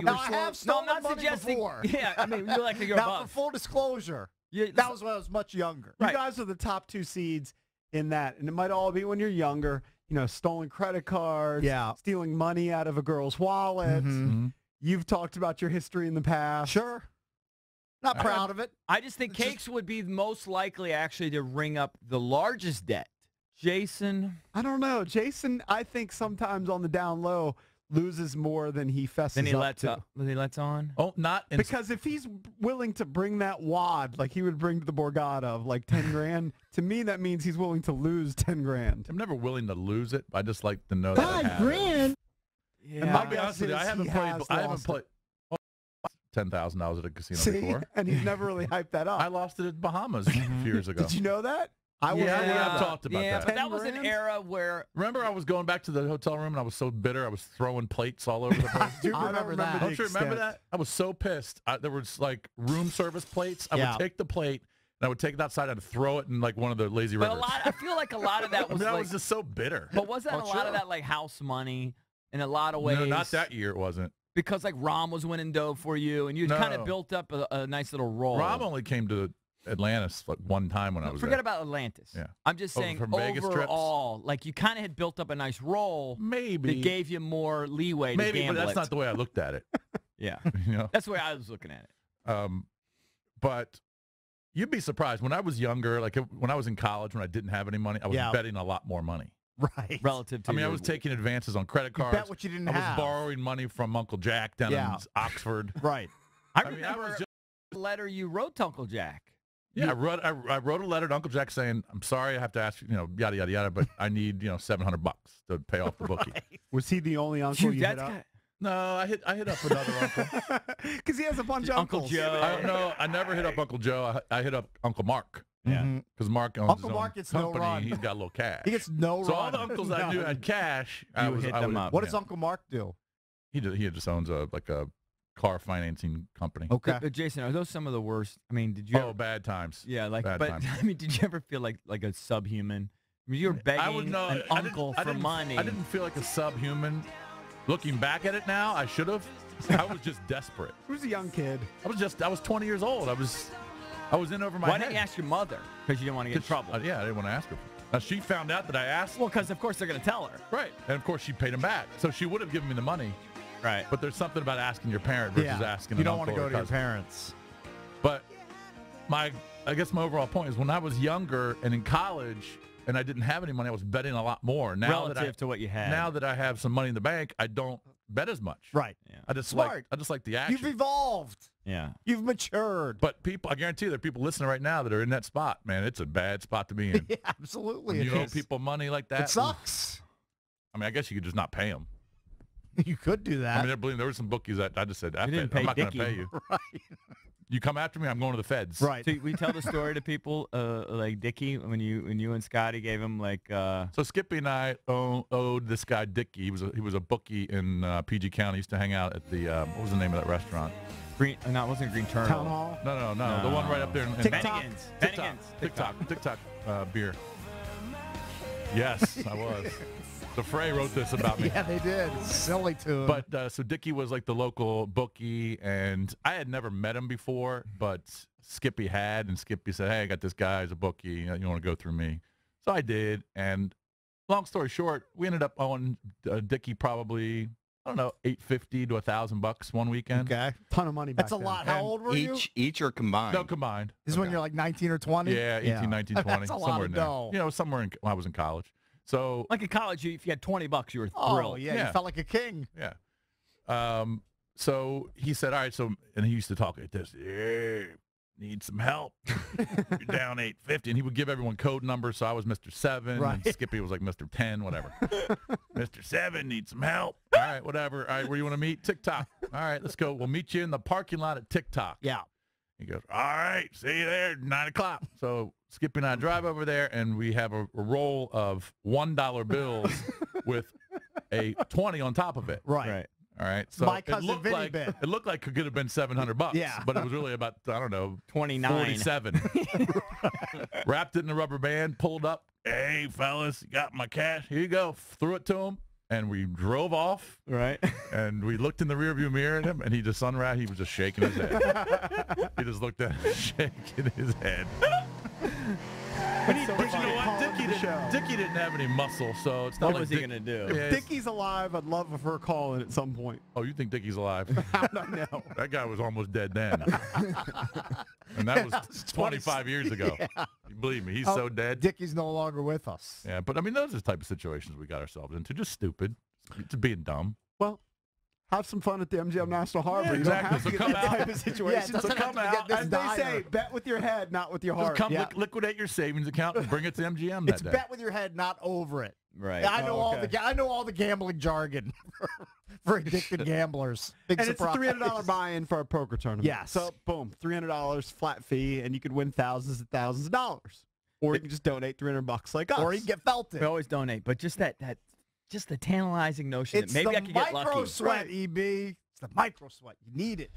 you Now, were I slow. have stolen no, I'm not money suggesting. before. Yeah, I mean, you're like you're Now, above. for full disclosure, You- that was when I was much younger. You Right. guys are the top 2 seeds in that, and it might all be when you're younger. You know, stolen credit cards, Yeah. stealing money out of a girl's wallet. Mhm. You've talked about your history in the past. Sure. Not proud of it. I just think It's just- Cakes would be most likely actually to ring up the largest debt. Jason, I don't know. Jason, I think sometimes on the down low loses more than he fesses then he up lets to. up. Then he lets on. Oh, not in Because if he's willing to bring that wad like he would bring to the Borgata of like 10 grand, to me that means he's willing to lose 10 grand. I'm never willing to lose it. I just like to know that I have it. $5,000. And Yeah. my I'll be guess honest with you. is I haven't he played. has I haven't lost played $10,000 at a casino See, before. and he's never really hyped that up. I lost it at Bahamas a few years ago. Did you know that? I was Yeah, aware we of have that. talked about yeah, that. but that 10 was an grand? era where Remember, I was going back to the hotel room and I was so bitter. I was throwing plates all over the place. Do I remember remember that. that. Don't you remember extent. that? I was so pissed. There was like room service plates. I Yeah. would take the plate and I would take it outside and throw it in like one of the lazy but rivers. I feel like a lot of that I was mean, I like, was just so bitter. but wasn't Oh, a lot sure. of that like house money in a lot of ways? No, not that year. It wasn't. Because like Rom was winning dough for you, and you kind of No. built up a nice little roll. Rob only came to Atlantis like one time when I was Forget there. about Atlantis. Yeah. I'm just Over saying from Vegas trips? overall, like you kind of had built up a nice roll Maybe. that gave you more leeway to Maybe, but gamble that's it. not the way I looked at it. Yeah, You know. that's the way I was looking at it. But you'd be surprised. When I was younger, like when I was in college, when I didn't have any money, I was Yeah. betting a lot more money. Right. Relative to I mean, I your- was taking advances on credit You cards. bet what you didn't I was have. borrowing money from Uncle Jack down Yeah. in Oxford. Right. I I mean, I remember was just, the letter you wrote to Uncle Jack. yeah, I wrote a letter to Uncle Jack saying, I'm sorry I have to ask you, yada, yada, yada, but I need, $700 to pay off the bookie. Was he the only uncle you hit That's up? kinda- No, I hit up another uncle. Because he has a bunch of Uncle uncles. Joe. I don't know. I never hit up Uncle Joe. I hit up Uncle Mark. Yeah. Mhm. Because Mark owns Uncle his own Mark gets no company. run. He's got a little cash. He gets no so run. all the uncles I knew had cash. I hit them up. What does Uncle Mark do? He just owns a car financing company. Okay. But Jason, are those some of the worst? I mean, did you? Oh, bad times. Yeah, like, Bad but times. I mean, did you ever feel like a subhuman? I mean, you were begging an uncle for money. I didn't feel like a subhuman. Looking back at it now, I should have. I was just desperate. He was a young kid. I was 20 years old. I was in over my Why head. didn't you ask your mother? Because you didn't want to get in trouble. Yeah, I didn't want to ask her. Now, she found out that I asked. Well, because of course they're going to tell her. Right. And of course, she paid him back. So she would have given me the money. Right. But there's something about asking your parent versus asking You an don't want to uncle go or to your cousin. parents. But I guess my overall point is when I was younger and in college and I didn't have any money, I was betting a lot more. Now Relative to what you had. Now that I have some money in the bank, I don't bet as much. Right. Yeah. I just Smart. like the action. You've evolved. Yeah. You've matured. But I guarantee you there are people listening right now that are in that spot. Man, it's a bad spot to be in. Yeah, absolutely. When you it owe is. people money like that. It sucks. I mean, I guess you could just not pay them. You could do that. I mean, there were some bookies that I just said, You didn't I'm pay not going to Dickie. pay you. right. You come after me, I'm going to the feds. Right. So we tell the story to people like Dickie when you and Scotty gave him like. So Skippy and I owed this guy Dickie. He was a bookie in PG County. He used to hang out at the what was the name of that restaurant? Green. No, it wasn't Green Turtle. Town Hall. No, the one right up there in TikTok. Bennigan's. TikTok beer. Yes, I was. The Fray wrote this about me. Yeah, they did. Silly tune. But so Dickie was like the local bookie, and I had never met him before, but Skippy had, and Skippy said, "Hey, I got this guy as a bookie. You want to go through me?" So I did, and long story short, we ended up owing Dickie probably $850 to $1,000 one weekend. okay. Ton of money back That's a then. lot. How old were you? Each or combined? No, combined. This is when you're like 19 or 20? Yeah, 18, 19, 20, That's a lot somewhere of in there. dough. Somewhere when I was in college. So Like in college, if you had $20, you were Oh, thrilled. yeah, Yeah. you felt like a king. yeah. So he said, all right, and he used to talk like this. Yeah, need some help. You're down $850. And he would give everyone code numbers. So I was Mr. 7. Right. And Skippy was like Mr. 10, whatever. Mr. 7 needs some help. All right, whatever. All right, where you want to meet? TikTok. All right, let's go. We'll meet you in the parking lot at TikTok. Yeah. He goes, all right, see you there, 9 o'clock. So Skippy and I drive over there, and we have a roll of $1 bills with a 20 on top of it. Right. All right. So My it cousin looked Vinny like bit. it looked like it could have been $700. Yeah. But it was really about 29. 47. Wrapped it in a rubber band, pulled up. Hey fellas, you got my cash? Here you go. Threw it to him. And we drove off, Right. and we looked in the rearview mirror at him, and he just he was just shaking his head. He just looked at him, shaking his head. But you know what? Dickie didn't have any muscle, so it's not What like was he going to do? Yeah, If Dickie's alive, I'd love for her calling at some point. Oh, you think Dickie's alive? I don't know. That guy was almost dead then. And that was 25 years ago. Yeah. Believe me, he's so dead. Dickie's no longer with us. Yeah, but I mean, those are the type of situations we got ourselves into. Just stupid. Just being dumb. Well, have some fun at the MGM National Harbor. Yeah, You don't exactly. have So to come get that out. type of situation. Yeah, it so doesn't come have to out. get As this they say, dire. bet with your head, not with your Just heart. come Yeah. liquidate your savings account and bring it to MGM that It's day. bet with your head, not over it. Right. I know okay. I know all the gambling jargon for addicted gamblers. Big And surprise. it's a $300 buy-in for a poker tournament. Yes. So, boom, $300 flat fee, and you could win thousands and thousands of dollars. Or you can just donate $300 like us. Or you get felted. We always donate, but just just the tantalizing notion It's that maybe the I could get micro lucky. sweat, EB. It's the micro sweat. You need it.